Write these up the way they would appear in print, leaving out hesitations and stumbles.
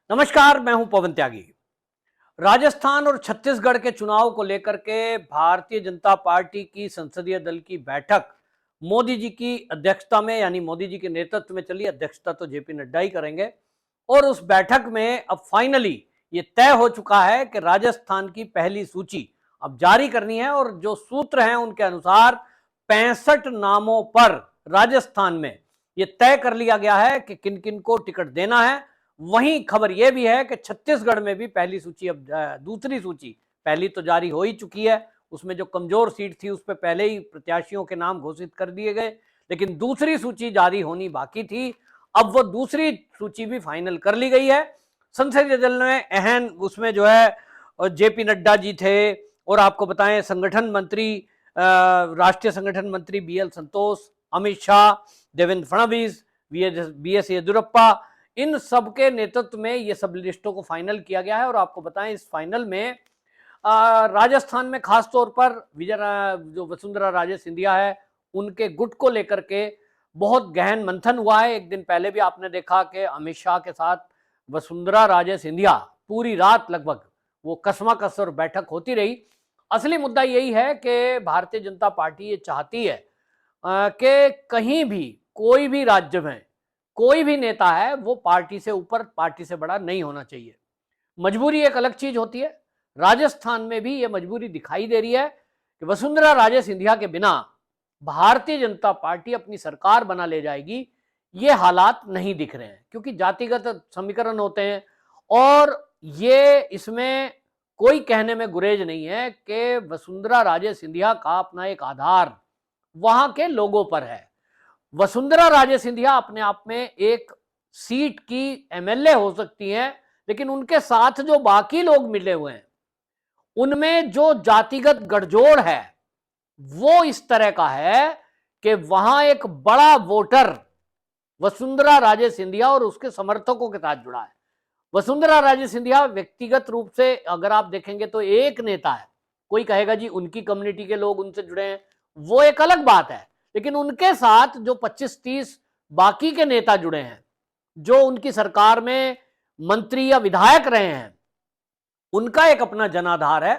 नमस्कार, मैं हूं पवन त्यागी। राजस्थान और छत्तीसगढ़ के चुनाव को लेकर के भारतीय जनता पार्टी की संसदीय दल की बैठक मोदी जी की अध्यक्षता में यानी मोदी जी के नेतृत्व में चली। अध्यक्षता तो जेपी नड्डा ही करेंगे। और उस बैठक में अब फाइनली ये तय हो चुका है कि राजस्थान की पहली सूची अब जारी करनी है और जो सूत्र हैं उनके अनुसार 65 नामों पर राजस्थान में ये तय कर लिया गया है कि किन किन को टिकट देना है। वहीं खबर यह भी है कि छत्तीसगढ़ में भी पहली सूची अब दूसरी सूची पहली तो जारी हो ही चुकी है। उसमें जो कमजोर सीट थी उस पर पहले ही प्रत्याशियों के नाम घोषित कर दिए गए, लेकिन दूसरी सूची जारी होनी बाकी थी। अब वो दूसरी सूची भी फाइनल कर ली गई है। संसदीय दल में अहम उसमें जो है जेपी नड्डा जी थे और आपको बताएं संगठन मंत्री राष्ट्रीय संगठन मंत्री बीएल संतोष, अमित शाह, देवेंद्र फडणवीस, बीएस येदियुरप्पा, इन सब के नेतृत्व में ये सब लिस्टों को फाइनल किया गया है। और आपको बताएं इस फाइनल में राजस्थान में खासतौर पर जो वसुंधरा राजे सिंधिया है उनके गुट को लेकर के बहुत गहन मंथन हुआ है। एक दिन पहले भी आपने देखा कि अमित शाह के साथ वसुंधरा राजे सिंधिया पूरी रात लगभग वो कसमाकस और बैठक होती रही। असली मुद्दा यही है कि भारतीय जनता पार्टी ये चाहती है कि कहीं भी कोई भी राज्य में कोई भी नेता है वो पार्टी से ऊपर पार्टी से बड़ा नहीं होना चाहिए। मजबूरी एक अलग चीज होती है। राजस्थान में भी ये मजबूरी दिखाई दे रही है कि वसुंधरा राजे सिंधिया के बिना भारतीय जनता पार्टी अपनी सरकार बना ले जाएगी। ये हालात नहीं दिख रहे हैं क्योंकि जातिगत समीकरण होते हैं और ये इसमें कोई कहने में गुरेज नहीं है कि वसुंधरा राजे सिंधिया का अपना एक आधार वहां के लोगों पर है। वसुंधरा राजे सिंधिया अपने आप में एक सीट की एमएलए हो सकती हैं, लेकिन उनके साथ जो बाकी लोग मिले हुए हैं उनमें जो जातिगत गठजोड़ है वो इस तरह का है कि वहां एक बड़ा वोटर वसुंधरा राजे सिंधिया और उसके समर्थकों के साथ जुड़ा है। वसुंधरा राजे सिंधिया व्यक्तिगत रूप से अगर आप देखेंगे तो एक नेता है। कोई कहेगा जी उनकी कम्युनिटी के लोग उनसे जुड़े हैं, वो एक अलग बात है, लेकिन उनके साथ जो 25-30 बाकी के नेता जुड़े हैं जो उनकी सरकार में मंत्री या विधायक रहे हैं उनका एक अपना जनाधार है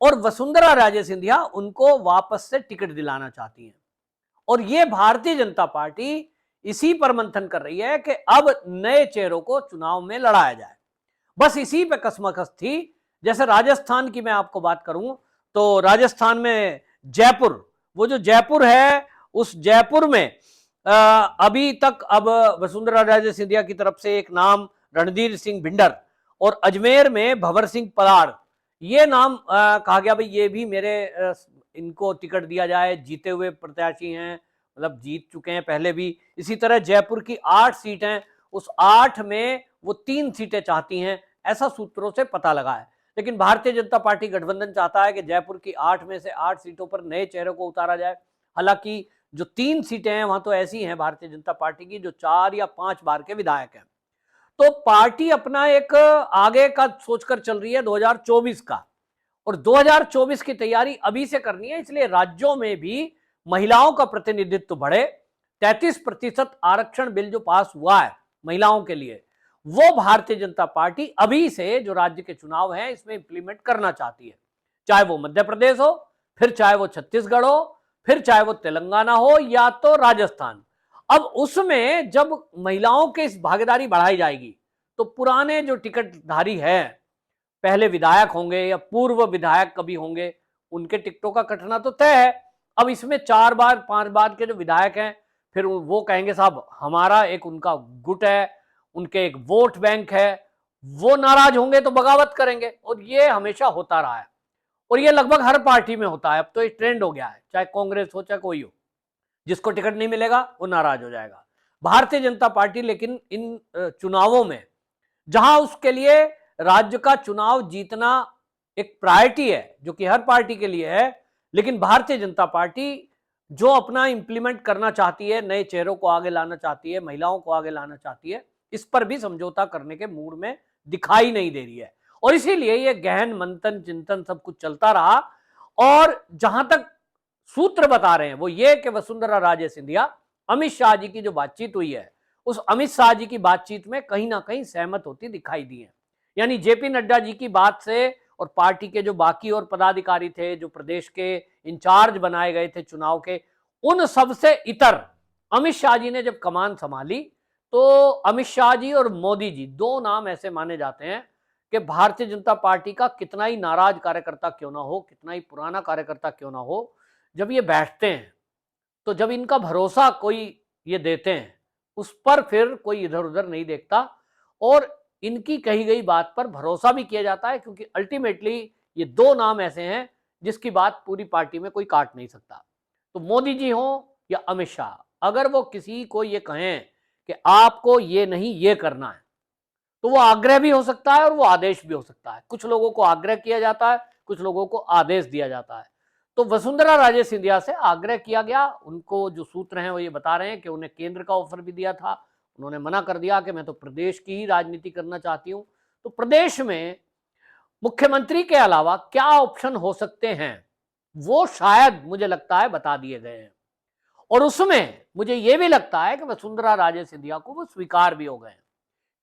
और वसुंधरा राजे सिंधिया उनको वापस से टिकट दिलाना चाहती हैं। और यह भारतीय जनता पार्टी इसी पर मंथन कर रही है कि अब नए चेहरों को चुनाव में लड़ाया जाए। बस इसी पे कसमकस थी। जैसे राजस्थान की मैं आपको बात करूं तो राजस्थान में जयपुर, वो जो जयपुर है उस जयपुर में अभी तक अब वसुंधरा राजे सिंधिया की तरफ से एक नाम रणधीर सिंह भिंडर और अजमेर में भंवर सिंह पलाड़, ये नाम कहा गया भाई ये भी मेरे इनको टिकट दिया जाए। जीते हुए प्रत्याशी हैं, मतलब जीत चुके हैं पहले भी। इसी तरह जयपुर की 8 सीटें, उस 8 में वो 3 सीटें चाहती हैं, ऐसा सूत्रों से पता लगा है। लेकिन भारतीय जनता पार्टी गठबंधन चाहता है कि जयपुर की 8 में से 8 सीटों पर नए चेहरों को उतारा जाए। हालांकि जो 3 सीटें हैं वहां तो ऐसी हैं भारतीय जनता पार्टी की जो 4 या 5 बार के विधायक हैं। तो पार्टी अपना एक आगे का सोचकर चल रही है 2024 का, और 2024 की तैयारी अभी से करनी है। इसलिए राज्यों में भी महिलाओं का प्रतिनिधित्व बढ़े। 33% आरक्षण बिल जो पास हुआ है महिलाओं के लिए, वो भारतीय जनता पार्टी अभी से जो राज्य के चुनाव हैं इसमें इंप्लीमेंट करना चाहती है। चाहे वो मध्य प्रदेश हो, फिर चाहे वो छत्तीसगढ़ हो, फिर चाहे वो तेलंगाना हो या तो राजस्थान। अब उसमें जब महिलाओं की इस भागीदारी बढ़ाई जाएगी तो पुराने जो टिकटधारी है, पहले विधायक होंगे या पूर्व विधायक कभी होंगे, उनके टिकटों का कटना तो तय है। अब इसमें 4 बार 5 बार के जो विधायक हैं फिर वो कहेंगे साहब हमारा एक उनका गुट है, उनके एक वोट बैंक है, वो नाराज होंगे तो बगावत करेंगे। और ये हमेशा होता रहा है और ये लगभग हर पार्टी में होता है। अब तो ये ट्रेंड हो गया है, चाहे कांग्रेस हो चाहे कोई हो, जिसको टिकट नहीं मिलेगा वो नाराज हो जाएगा। भारतीय जनता पार्टी लेकिन इन चुनावों में जहां उसके लिए राज्य का चुनाव जीतना एक प्रायोरिटी है जो कि हर पार्टी के लिए है, लेकिन भारतीय जनता पार्टी जो अपना इंप्लीमेंट करना चाहती है, नए चेहरों को आगे लाना चाहती है, महिलाओं को आगे लाना चाहती है, इस पर भी समझौता करने के मूड में दिखाई नहीं दे रही है। और इसीलिए ये गहन मंथन चिंतन सब कुछ चलता रहा। और जहां तक सूत्र बता रहे हैं वो ये कि वसुंधरा राजे सिंधिया अमित शाह जी की जो बातचीत हुई है उस अमित शाह जी की बातचीत में कहीं ना कहीं सहमत होती दिखाई दी है। यानी जेपी नड्डा जी की बात से और पार्टी के जो बाकी और पदाधिकारी थे, जो प्रदेश के इंचार्ज बनाए गए थे चुनाव के, उन सबसे इतर अमित शाह जी ने जब कमान संभाली तो अमित शाह जी और मोदी जी, दो नाम ऐसे माने जाते हैं कि भारतीय जनता पार्टी का कितना ही नाराज कार्यकर्ता क्यों ना हो, कितना ही पुराना कार्यकर्ता क्यों ना हो, जब ये बैठते हैं तो जब इनका भरोसा कोई ये देते हैं, उस पर फिर कोई इधर उधर नहीं देखता और इनकी कही गई बात पर भरोसा भी किया जाता है, क्योंकि अल्टीमेटली ये दो नाम ऐसे हैं जिसकी बात पूरी पार्टी में कोई काट नहीं सकता। तो मोदी जी हो या अमित शाह, अगर वो किसी को ये कहें कि आपको ये नहीं ये करना है, तो वो आग्रह भी हो सकता है और वो आदेश भी हो सकता है। कुछ लोगों को आग्रह किया जाता है, कुछ लोगों को आदेश दिया जाता है। तो वसुंधरा राजे सिंधिया से आग्रह किया गया। उनको जो सूत्र हैं वो ये बता रहे हैं कि उन्हें केंद्र का ऑफर भी दिया था, उन्होंने मना कर दिया कि मैं तो प्रदेश की ही राजनीति करना चाहती हूं। तो प्रदेश में मुख्यमंत्री के अलावा क्या ऑप्शन हो सकते हैं, वो शायद मुझे लगता है बता दिए गए हैं, और उसमें मुझे यह भी लगता है कि वसुंधरा राजे सिंधिया को वो स्वीकार भी हो गए हैं।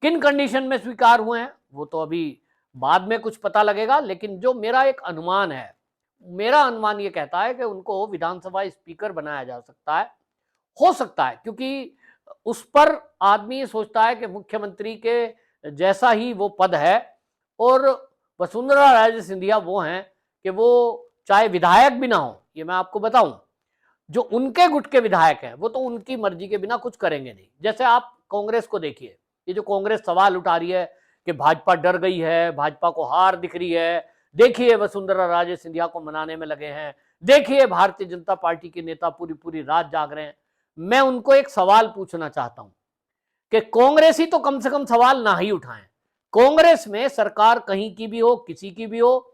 किन कंडीशन में स्वीकार हुए हैं वो तो अभी बाद में कुछ पता लगेगा, लेकिन जो मेरा एक अनुमान है, मेरा अनुमान ये कहता है कि उनको विधानसभा स्पीकर बनाया जा सकता है, हो सकता है, क्योंकि उस पर आदमी ये सोचता है कि मुख्यमंत्री के जैसा ही वो पद है, और वसुंधरा राजे सिंधिया वो हैं कि वो चाहे विधायक भी ना हो, ये मैं आपको बताऊं, जो उनके गुट के विधायक हैं वो तो उनकी मर्जी के बिना कुछ करेंगे नहीं। जैसे आप कांग्रेस को देखिए, ये जो कांग्रेस सवाल उठा रही है कि भाजपा डर गई है, भाजपा को हार दिख रही है, देखिए वसुंधरा राजे सिंधिया को मनाने में लगे हैं, देखिए भारतीय जनता पार्टी के नेता पूरी पूरी रात जाग रहे हैं। मैं उनको एक सवाल पूछना चाहता हूं कि कांग्रेस ही तो कम से कम सवाल ना ही उठाएं। कांग्रेस में सरकार कहीं की भी हो, किसी की भी हो,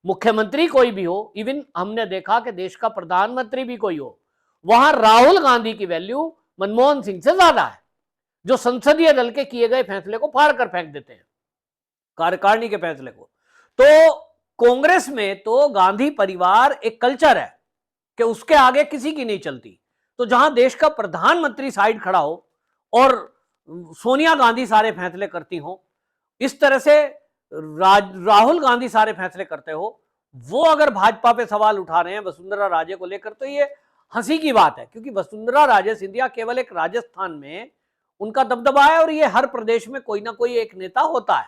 मुख्यमंत्री कोई भी हो, इवन हमने देखा कि देश का प्रधानमंत्री भी कोई हो, वहां राहुल गांधी की वैल्यू मनमोहन सिंह से ज्यादा है, जो संसदीय दल के किए गए फैसले को फाड़ कर फेंक देते हैं, कार्यकारिणी के फैसले को। तो कांग्रेस में तो गांधी परिवार एक कल्चर है कि उसके आगे किसी की नहीं चलती। तो जहां देश का प्रधानमंत्री साइड खड़ा हो और सोनिया गांधी सारे फैसले करती हो, इस तरह से राहुल गांधी सारे फैसले करते हो, वो अगर भाजपा पे सवाल उठा रहे हैं वसुंधरा राजे को लेकर, तो ये हंसी की बात है, क्योंकि वसुंधरा राजे सिंधिया केवल एक राजस्थान में उनका दबदबा है और ये हर प्रदेश में कोई ना कोई एक नेता होता है।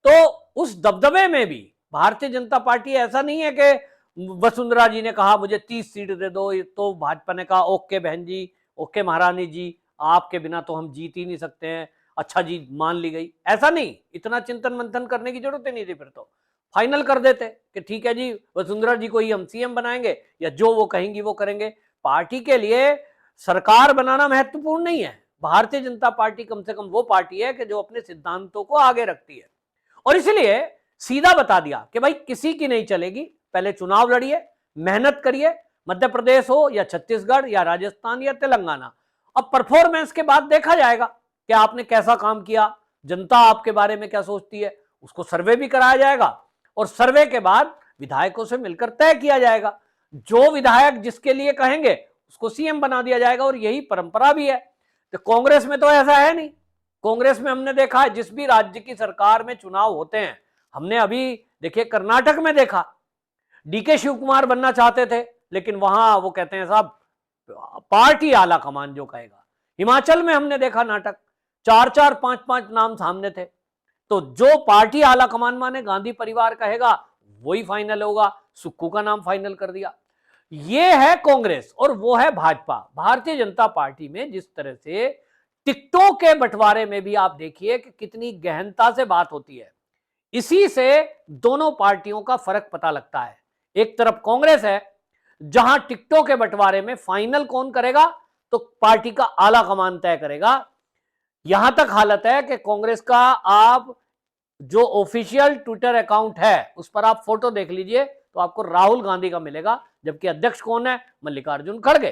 तो उस दबदबे में भी भारतीय जनता पार्टी, ऐसा नहीं है कि वसुंधरा जी ने कहा मुझे 30 सीट दे दो तो भाजपा ने कहा ओके बहन जी, ओके महारानी जी, आपके बिना तो हम जीत ही नहीं सकते हैं, अच्छा जी मान ली गई। ऐसा नहीं, इतना चिंतन मंथन करने की जरूरत ही नहीं थी, फिर तो फाइनल कर देते कि ठीक है जी वसुंधरा जी को ही हम सीएम बनाएंगे, या जो वो कहेंगी वो करेंगे। पार्टी के लिए सरकार बनाना महत्वपूर्ण नहीं है। भारतीय जनता पार्टी कम से कम वो पार्टी है कि जो अपने सिद्धांतों को आगे रखती है, और इसलिए सीधा बता दिया कि भाई किसी की नहीं चलेगी, पहले चुनाव लड़िए, मेहनत करिए, मध्य प्रदेश हो या छत्तीसगढ़ या राजस्थान या तेलंगाना, अब परफॉर्मेंस के बाद देखा जाएगा कि आपने कैसा काम किया, जनता आपके बारे में क्या सोचती है, उसको सर्वे भी कराया जाएगा, और सर्वे के बाद विधायकों से मिलकर तय किया जाएगा। जो विधायक जिसके लिए कहेंगे उसको सीएम बना दिया जाएगा, और यही परंपरा भी है। तो कांग्रेस में तो ऐसा है नहीं। कांग्रेस में हमने देखा है जिस भी राज्य की सरकार में चुनाव होते हैं, हमने अभी देखिए कर्नाटक में देखा, डीके शिव कुमार बनना चाहते थे, लेकिन वहां वो कहते हैं साहब पार्टी आला कमान जो कहेगा। हिमाचल में हमने देखा नाटक, 4-4, 5-5 नाम सामने थे, तो जो पार्टी आला कमान माने गांधी परिवार कहेगा वही फाइनल होगा। सुक्खू का नाम फाइनल कर दिया। ये है कांग्रेस और वो है भाजपा। भारतीय जनता पार्टी में जिस तरह से टिकटों के बंटवारे में भी आप देखिए कि कितनी गहनता से बात होती है, इसी से दोनों पार्टियों का फर्क पता लगता है। एक तरफ कांग्रेस है जहां टिकटों के बंटवारे में फाइनल कौन करेगा तो पार्टी का आला कमान तय करेगा। यहां तक हालत है कि कांग्रेस का आप जो ऑफिशियल ट्विटर अकाउंट है उस पर आप फोटो देख लीजिए तो आपको राहुल गांधी का मिलेगा, जबकि अध्यक्ष कौन है, मल्लिकार्जुन खड़गे।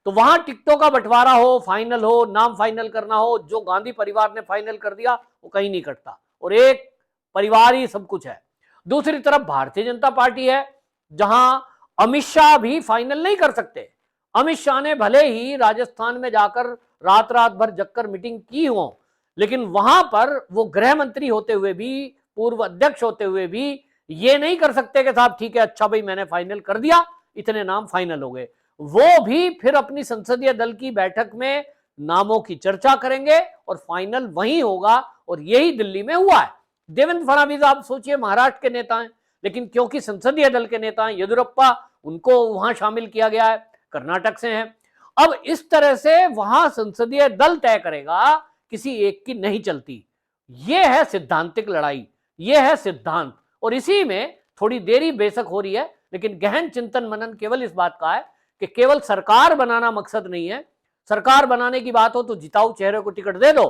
तो वहां टिकटों का बंटवारा हो, फाइनल हो, नाम फाइनल करना हो, जो गांधी परिवार ने फाइनल कर दिया वो कहीं नहीं कटता, और एक परिवार ही सब कुछ है। दूसरी तरफ भारतीय जनता पार्टी है जहां अमित शाह भी फाइनल नहीं कर सकते। अमित शाह ने भले ही राजस्थान में जाकर रात रात भर जगकर मीटिंग की हो, लेकिन वहां पर वो गृह मंत्री होते हुए भी, पूर्व अध्यक्ष होते हुए भी ये नहीं कर सकते कि साहब ठीक है, अच्छा भाई मैंने फाइनल कर दिया, इतने नाम फाइनल हो गए। वो भी फिर अपनी संसदीय दल की बैठक में नामों की चर्चा करेंगे और फाइनल वहीं होगा, और यही दिल्ली में हुआ है। देवेंद्र फडणवीस आप सोचिए महाराष्ट्र के नेता हैं, लेकिन क्योंकि संसदीय दल के नेता हैं, येदियुरप्पा उनको वहां शामिल किया गया है, कर्नाटक से हैं। अब इस तरह से वहां संसदीय दल तय करेगा, किसी एक की नहीं चलती। यह है सिद्धांतिक लड़ाई, यह है सिद्धांत, और इसी में थोड़ी देरी बेशक हो रही है, लेकिन गहन चिंतन मनन केवल इस बात का है कि केवल सरकार बनाना मकसद नहीं है। सरकार बनाने की बात हो तो जिताऊ चेहरे को टिकट दे दो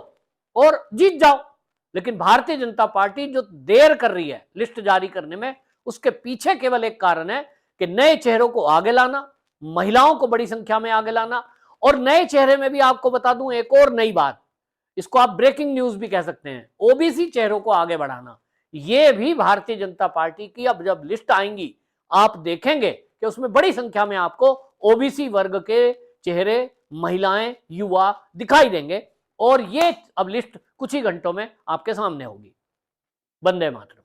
और जीत जाओ, लेकिन भारतीय जनता पार्टी जो देर कर रही है लिस्ट जारी करने में, उसके पीछे केवल एक कारण है कि नए चेहरों को आगे लाना, महिलाओं को बड़ी संख्या में आगे लाना, और नए चेहरे में भी आपको बता दूं एक और नई बात, इसको आप ब्रेकिंग न्यूज भी कह सकते हैं, ओबीसी चेहरों को आगे बढ़ाना। यह भी भारतीय जनता पार्टी की अब जब लिस्ट आएंगी, आप देखेंगे कि उसमें बड़ी संख्या में आपको ओबीसी वर्ग के चेहरे, महिलाएं, युवा दिखाई देंगे, और ये अब लिस्ट कुछ ही घंटों में आपके सामने होगी। वंदे मातरम।